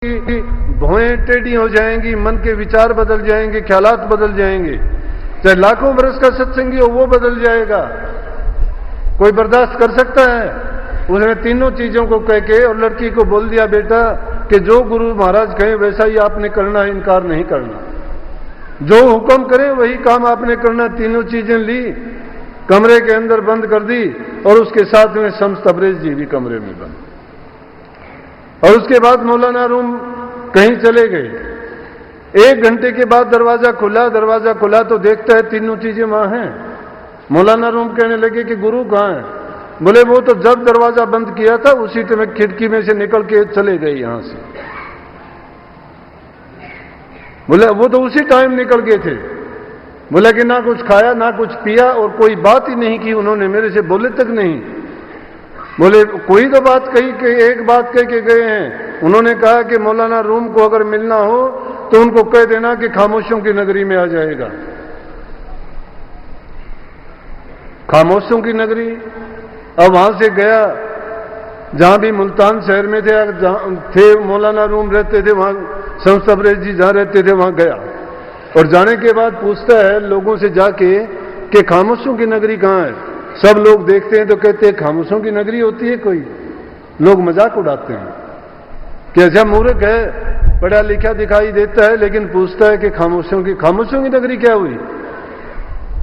की भौएं टेढ़ी हो जाएंगी, मन के विचार बदल जाएंगे, ख्यालात बदल जाएंगे। चाहे लाखों बरस का सत्संगी हो वो बदल जाएगा। कोई बर्दाश्त कर सकता है? उसने तीनों चीजों को कह के और लड़की को बोल दिया, बेटा कि जो गुरु महाराज कहें वैसा ही आपने करना है, इनकार नहीं करना। जो हुक्म करें वही काम आपने करना। तीनों चीजें ली, कमरे के अंदर बंद कर दी और उसके साथ में शम्स तबरेज जी भी कमरे में बंद। और उसके बाद मौलाना रूम कहीं चले गए। 1 घंटे के बाद दरवाजा खुला तो देखता है तीनों चीजें वहां हैं। मौलाना रूम कहने लगे कि गुरु कहां है? बोले वो तो जब दरवाजा बंद किया था उसी टाइम खिड़की में से निकल के चले गए यहां से। बोले वो तो उसी टाइम निकल गए थे। बोला कि ना कुछ खाया ना कुछ पिया और कोई बात ही नहीं की उन्होंने, मेरे से बोले तक नहीं। बोले कोई तो बात कही कि एक बात कह के गए हैं। उन्होंने कहा कि मौलाना रूम को अगर मिलना हो तो उनको कह देना कि खामोशियों की नगरी में आ जाएगा। खामोशियों की नगरी। अब वहां से गया जहां भी मुल्तान शहर में थे मौलाना रूम रहते थे, वहां शम्स तबरेज जी जहां रहते थे वहां गया और जाने के बाद पूछता है लोगों से जाके कि खामोशियों की नगरी कहां है? सब लोग देखते हैं तो कहते हैं खामोशियों की नगरी होती है कोई। लोग मजाक उड़ाते हैं कि अच्छा मूर्ख है, पढ़ा लिखा दिखाई देता है लेकिन पूछता है कि खामोशियों की नगरी क्या हुई?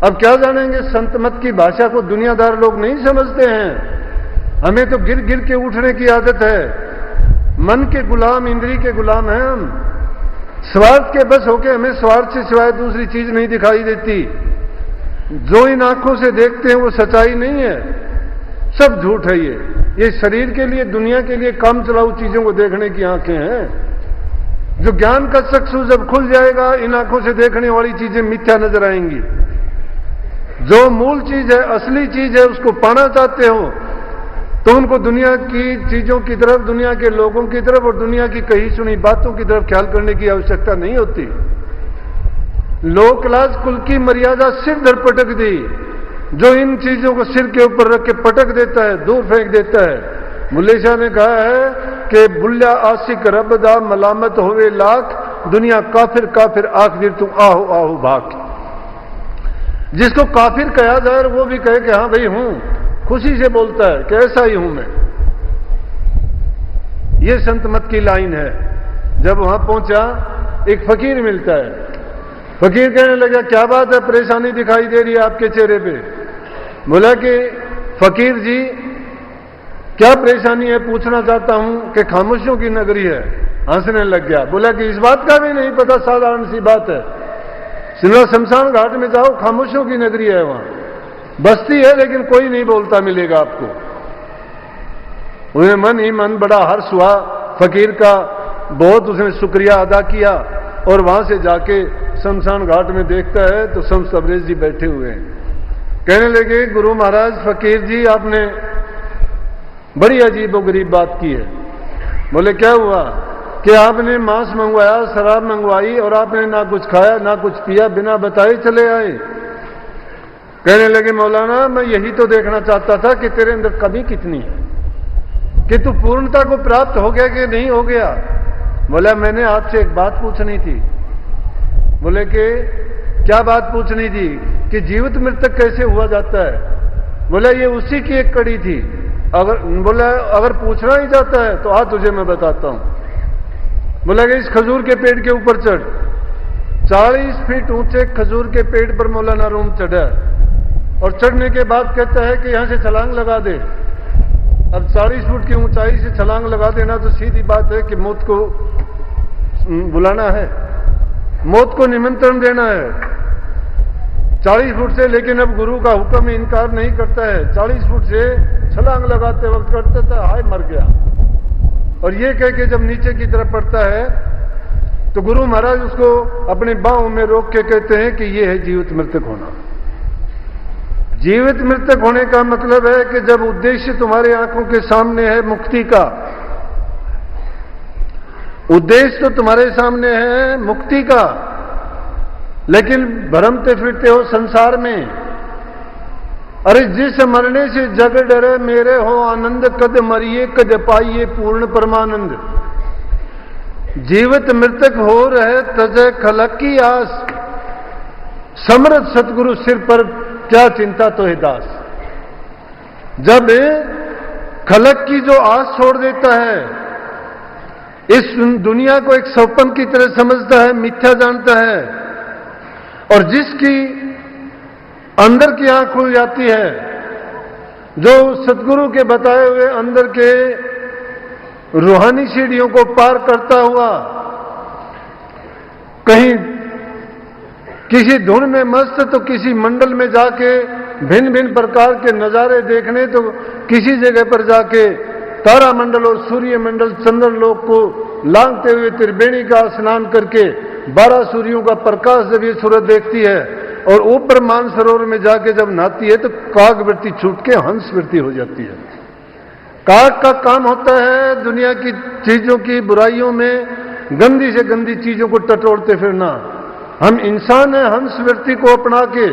अब क्या जानेंगे? संत मत की भाषा को दुनियादार लोग नहीं समझते हैं। हमें तो गिर गिर के उठने की आदत है। मन के गुलाम, इंद्री के गुलाम हैं हम। स्वार्थ के बस होके हमें स्वार्थ से सिवाय दूसरी चीज नहीं दिखाई देती। जो इन आंखों से देखते हैं वो सच्चाई नहीं है, सब झूठ है। ये शरीर के लिए, दुनिया के लिए काम चलाऊ चीजों को देखने की आंखें हैं। जो ज्ञान का चक्षु जब खुल जाएगा इन आंखों से देखने वाली चीजें मिथ्या नजर आएंगी। जो मूल चीज है, असली चीज है, उसको पाना चाहते हो तो उनको दुनिया की चीजों की तरफ, दुनिया के लोगों की तरफ और दुनिया की कही सुनी बातों की तरफ ख्याल करने की आवश्यकता नहीं होती। लोक लाज कुल की मर्यादा सिर धर पटक दी। जो इन चीजों को सिर के ऊपर रख के पटक देता है, दूर फेंक देता है। मुल्ले शाह ने कहा है कि बुल्ला आशिक रबदा मलामत होवे लाख, दुनिया काफिर काफिर आखिर तुम आहो आहो भाग। जिसको काफिर कहा जाए वो भी कहे कि हाँ भाई हूं, खुशी से बोलता है कि ऐसा ही हूं मैं। ये संत मत की लाइन है। जब वहां पहुंचा एक फकीर मिलता है। फकीर कहने लगा क्या बात है, परेशानी दिखाई दे रही है आपके चेहरे पे? बोला कि फकीर जी क्या परेशानी है पूछना चाहता हूं कि खामोशियों की नगरी है। हंसने लग गया। बोला कि इस बात का भी नहीं पता? साधारण सी बात है। शिमला शमशान घाट में जाओ, खामोशियों की नगरी है। वहां बस्ती है लेकिन कोई नहीं बोलता मिलेगा आपको। उन्हें मन ही मन बड़ा हर्ष हुआ फकीर का। बहुत उसने शुक्रिया अदा किया और वहां से जाके शमशान घाट में देखता है तो शम्स तबरेज जी बैठे हुए हैं। कहने लगे गुरु महाराज, फकीर जी आपने बड़ी अजीब और गरीब बात की है। बोले क्या हुआ? कि आपने मांस मंगवाया, शराब मंगवाई और आपने ना कुछ खाया ना कुछ पिया, बिना बताए चले आए। कहने लगे मौलाना मैं यही तो देखना चाहता था कि तेरे अंदर कमी कितनी है, कि तू पूर्णता को प्राप्त हो गया कि नहीं हो गया। बोला मैंने आपसे एक बात पूछनी थी। बोले कि क्या बात पूछनी थी? कि जीवित मृतक कैसे हुआ जाता है? बोला ये उसी की एक कड़ी थी। बोला अगर पूछना ही जाता है तो आ तुझे मैं बताता हूं। बोला कि इस खजूर के पेड़ के ऊपर चढ़। 40 फीट ऊंचे खजूर के पेड़ पर मौलाना रूम चढ़ा और चढ़ने के बाद कहता है कि यहां से छलांग लगा दे। अब 40 फुट की ऊंचाई से छलांग लगा देना तो सीधी बात है कि मौत को बुलाना है, मौत को निमंत्रण देना है 40 फुट से। लेकिन अब गुरु का हुक्म इनकार नहीं करता है। 40 फुट से छलांग लगाते वक्त करता था हाय मर गया। और ये कह के जब नीचे की तरफ पड़ता है तो गुरु महाराज उसको अपनी बाहों में रोक के कहते हैं कि ये है जीवित मृतक होना। जीवित मृतक होने का मतलब है कि जब उद्देश्य तुम्हारी आंखों के सामने है मुक्ति का, उद्देश्य तो तुम्हारे सामने है मुक्ति का, लेकिन भरमते फिरते हो संसार में। अरे जिस मरने से जग डरे मेरे हो आनंद, कद मरिए कद पाइए पूर्ण परमानंद। जीवित मृतक हो रहे तजय खलक की आस, समर्थ सतगुरु सिर पर क्या चिंता तो है दास। जब खलक की जो आस छोड़ देता है, इस दुनिया को एक स्वप्न की तरह समझता है, मिथ्या जानता है, और जिसकी अंदर की आंख खुल जाती है, जो सतगुरु के बताए हुए अंदर के रूहानी सीढ़ियों को पार करता हुआ कहीं किसी धुन में मस्त तो किसी मंडल में जाके भिन्न भिन्न प्रकार के नजारे देखने, तो किसी जगह पर जाके तारा मंडल और सूर्य मंडल चंद्रलोक को लांघते हुए त्रिवेणी का स्नान करके 12 सूर्यों का प्रकाश जब ये सूरत देखती है और ऊपर मानसरोवर में जाके जब नहाती है तो काग वृत्ति छूट के हंस वृत्ति हो जाती है। काग का काम होता है दुनिया की चीजों की बुराइयों में गंदी से गंदी चीजों को टटोलते फिरना। हम इंसान हैं, हंस वृत्ति को अपना के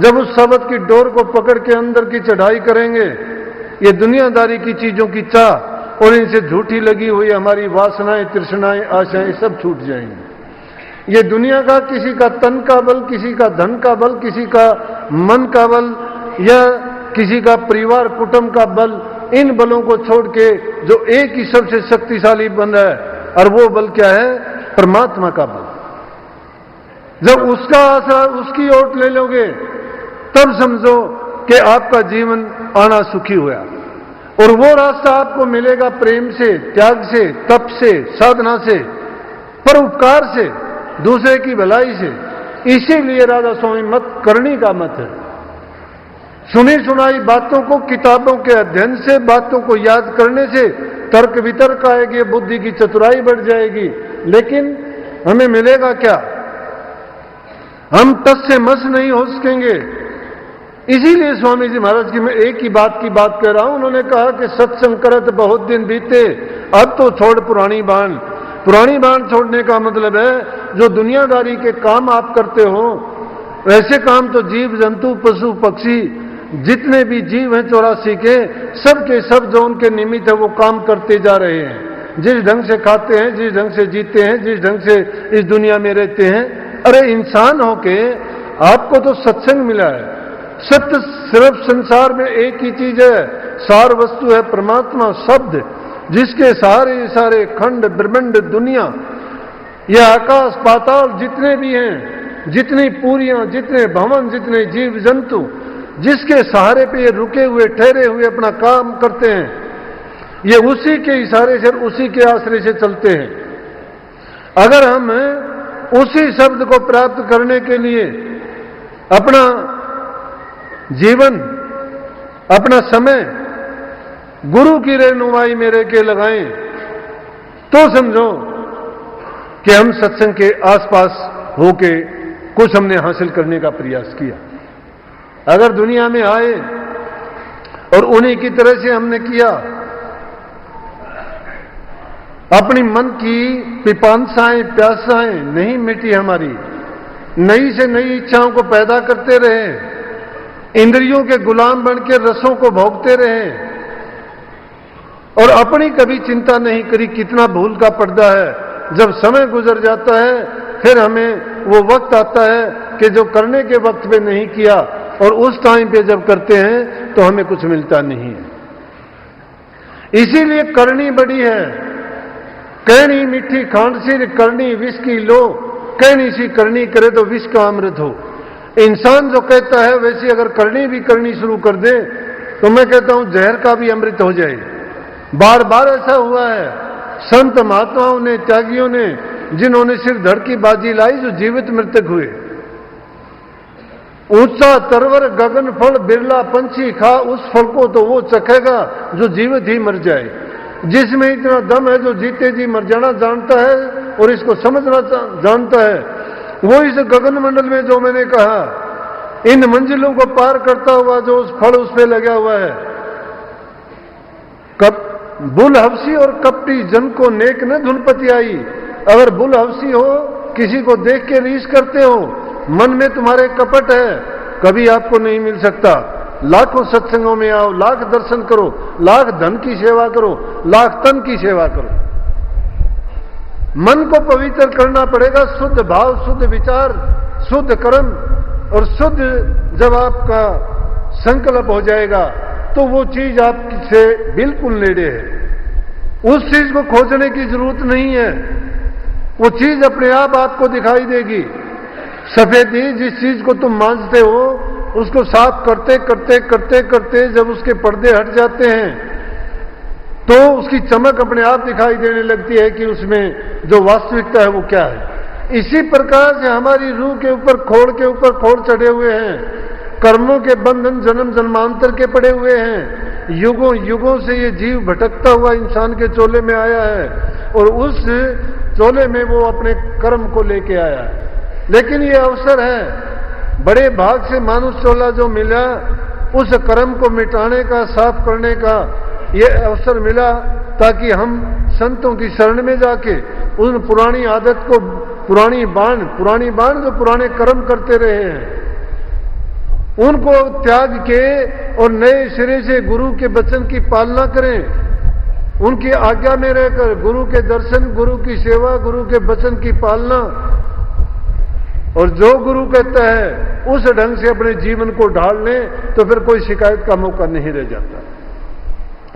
जब उस शब्द की डोर को पकड़ के अंदर की चढ़ाई करेंगे, ये दुनियादारी की चीजों की चाह और इनसे झूठी लगी हुई हमारी वासनाएं, तृष्णाएं, आशाएं सब छूट जाएंगी। ये दुनिया का किसी का तन का बल, किसी का धन का बल, किसी का मन का बल या किसी का परिवार कुटुंब का बल, इन बलों को छोड़ के जो एक ही सबसे शक्तिशाली बल है, और वो बल क्या है? परमात्मा का बल। जब उसका आसरा उसकी ओट ले लोगे तब समझो कि आपका जीवन आना सुखी हुआ, और वो रास्ता आपको मिलेगा प्रेम से, त्याग से, तप से, साधना से, परोपकार से, दूसरे की भलाई से। इसीलिए राधा स्वामी मत करनी का मत है। सुनी सुनाई बातों को, किताबों के अध्ययन से, बातों को याद करने से तर्क वितर्क आएगी, बुद्धि की चतुराई बढ़ जाएगी, लेकिन हमें मिलेगा क्या? हम तस से मस नहीं हो सकेंगे। इसीलिए स्वामी जी महाराज की मैं एक ही बात की बात कह रहा हूं। उन्होंने कहा कि सत्संग करत बहुत दिन बीते, अब तो छोड़ पुरानी बाण। पुरानी बाण छोड़ने का मतलब है जो दुनियादारी के काम आप करते हो, वैसे काम तो जीव जंतु पशु पक्षी जितने भी जीव हैं 84 के, सबके सब जो उनके निमित्त है वो काम करते जा रहे हैं। जिस ढंग से खाते हैं, जिस ढंग से जीते हैं, जिस ढंग से इस दुनिया में रहते हैं। अरे इंसान होके आपको तो सत्संग मिला है। सत्य सिर्फ संसार में एक ही चीज है, सार वस्तु है परमात्मा शब्द, जिसके सारे सारे खंड ब्रह्मांड दुनिया, यह आकाश पाताल जितने भी हैं, जितनी पूरियां, जितने भवन, जितने जीव जंतु, जिसके सहारे पे ये रुके हुए ठहरे हुए अपना काम करते हैं, ये उसी के इशारे से, उसी के आश्रय से चलते हैं। अगर हम उसी शब्द को प्राप्त करने के लिए अपना जीवन, अपना समय गुरु की रहनुमाई में रह के लगाएं, तो समझो कि हम सत्संग के आसपास होके कुछ हमने हासिल करने का प्रयास किया। अगर दुनिया में आए और उन्हीं की तरह से हमने किया, अपनी मन की पिपांसाएं, प्यासाएं नहीं मिटी हमारी, नई से नई इच्छाओं को पैदा करते रहे, इंद्रियों के गुलाम बन के रसों को भोगते रहे और अपनी कभी चिंता नहीं करी। कितना भूल का पर्दा है। जब समय गुजर जाता है फिर हमें वो वक्त आता है कि जो करने के वक्त पे नहीं किया, और उस टाइम पे जब करते हैं तो हमें कुछ मिलता नहीं है। इसीलिए करनी बड़ी है। कहनी मीठी खांड सी, करनी विष की लो, कहनी सी करनी करे तो विष का अमृत हो। इंसान जो कहता है वैसे अगर करनी भी करनी शुरू कर दे तो मैं कहता हूं जहर का भी अमृत हो जाए। बार बार ऐसा हुआ है। संत महात्माओं ने, त्यागियों ने, जिन्होंने सिर धड़ की बाजी लाई, जो जीवित मृतक हुए। ऊंचा तरवर गगन फल बिरला पंछी खा, उस फल को तो वो चखेगा जो जीवित ही मर जाए। जिसमें इतना दम है, जो जीते जी मर जाना जानता है और इसको समझना जानता है, वो इस गगन मंडल में जो मैंने कहा, इन मंजिलों को पार करता हुआ जो उस फल उस पे लगा हुआ है। बुल हवसी और कपटी जन को नेक न धुनपति आई। अगर बुल हवसी हो, किसी को देख के रीस करते हो, मन में तुम्हारे कपट है, कभी आपको नहीं मिल सकता। लाखों सत्संगों में आओ, लाख दर्शन करो, लाख धन की सेवा करो, लाख तन की सेवा करो, मन को पवित्र करना पड़ेगा। शुद्ध भाव, शुद्ध विचार, शुद्ध कर्म और शुद्ध जब आपका संकल्प हो जाएगा तो वो चीज आपसे बिल्कुल नेड़े है। उस चीज को खोजने की जरूरत नहीं है, वो चीज अपने आप आपको दिखाई देगी। सफेदी जिस चीज को तुम मांझते हो उसको साफ करते करते करते करते जब उसके पर्दे हट जाते हैं तो उसकी चमक अपने आप दिखाई देने लगती है कि उसमें जो वास्तविकता है वो क्या है। इसी प्रकार से हमारी रूह के ऊपर खोड़ चढ़े हुए हैं, कर्मों के बंधन जन्म जन्मांतर के पड़े हुए हैं। युगों युगों से ये जीव भटकता हुआ इंसान के चोले में आया है और उस चोले में वो अपने कर्म को लेके आया है। लेकिन ये अवसर है, बड़े भाग से मानुष चोला जो मिला, उस कर्म को मिटाने का, साफ करने का ये अवसर मिला ताकि हम संतों की शरण में जाके उन पुरानी आदत को, पुरानी बाण जो पुराने कर्म करते रहे हैं उनको त्याग के और नए सिरे से गुरु के वचन की पालना करें। उनकी आज्ञा में रहकर गुरु के दर्शन, गुरु की सेवा, गुरु के वचन की पालना और जो गुरु कहता है उस ढंग से अपने जीवन को ढाल लें तो फिर कोई शिकायत का मौका नहीं रह जाता।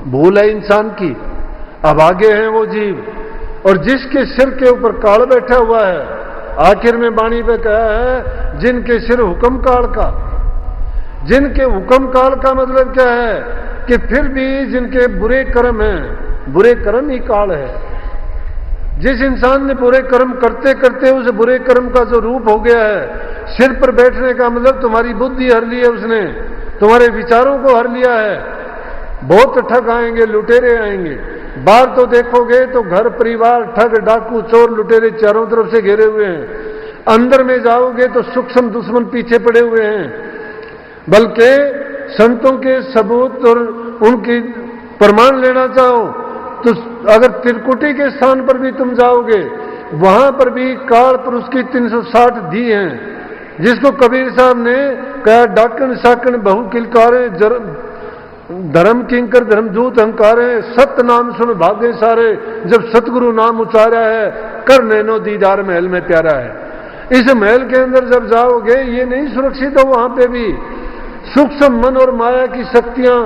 भूल है इंसान की, अब आगे हैं वो जीव, और जिसके सिर के ऊपर काल बैठा हुआ है, आखिर में वाणी पे कहा है जिनके सिर हुक्म काल का। जिनके हुक्म काल का मतलब क्या है कि फिर भी जिनके बुरे कर्म हैं, बुरे कर्म ही काल है। जिस इंसान ने बुरे कर्म करते करते उस बुरे कर्म का जो रूप हो गया है, सिर पर बैठने का मतलब तुम्हारी बुद्धि हर ली है उसने, तुम्हारे विचारों को हर लिया है। बहुत ठग आएंगे, लुटेरे आएंगे, बाहर तो देखोगे तो घर परिवार ठग डाकू चोर लुटेरे चारों तरफ से घेरे हुए हैं, अंदर में जाओगे तो सूक्ष्म दुश्मन पीछे पड़े हुए हैं। बल्कि संतों के सबूत और उनकी प्रमाण लेना चाहो तो अगर त्रिकुटी के स्थान पर भी तुम जाओगे वहां पर भी काल पुरुष की 360 दी हैं, जिसको कबीर साहब ने कहा डाकन साकन बहु किलकारे धर्म किंकर धर्मदूत अहंकार है, सत्य नाम सुन भागे सारे, जब सतगुरु नाम उचारा है कर नैनो दीदार महल में प्यारा है। इस महल के अंदर जब जाओगे ये नहीं सुरक्षित हो, वहां पे भी सूक्ष्म मन और माया की शक्तियां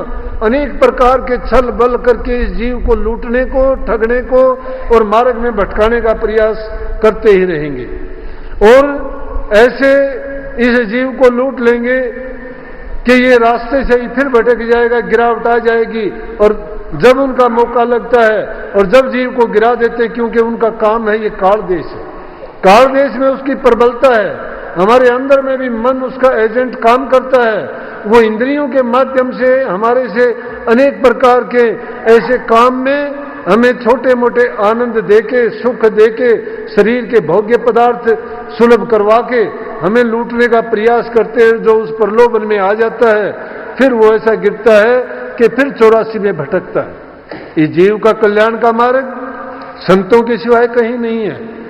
अनेक प्रकार के छल बल करके इस जीव को लूटने को, ठगने को और मार्ग में भटकाने का प्रयास करते ही रहेंगे और ऐसे इस जीव को लूट लेंगे कि ये रास्ते से ही फिर भटक जाएगा, गिरावट आ जाएगी। और जब उनका मौका लगता है और जब जीव को गिरा देते, क्योंकि उनका काम है ये काल देश है, काल देश में उसकी प्रबलता है। हमारे अंदर में भी मन उसका एजेंट काम करता है, वो इंद्रियों के माध्यम से हमारे से अनेक प्रकार के ऐसे काम में हमें छोटे मोटे आनंद देके, सुख देके, शरीर के भोग्य पदार्थ सुलभ करवा के हमें लूटने का प्रयास करते हैं। जो उस प्रलोभन में आ जाता है फिर वो ऐसा गिरता है कि फिर 84 में भटकता है। इस जीव का कल्याण का मार्ग संतों के सिवाय कहीं नहीं है।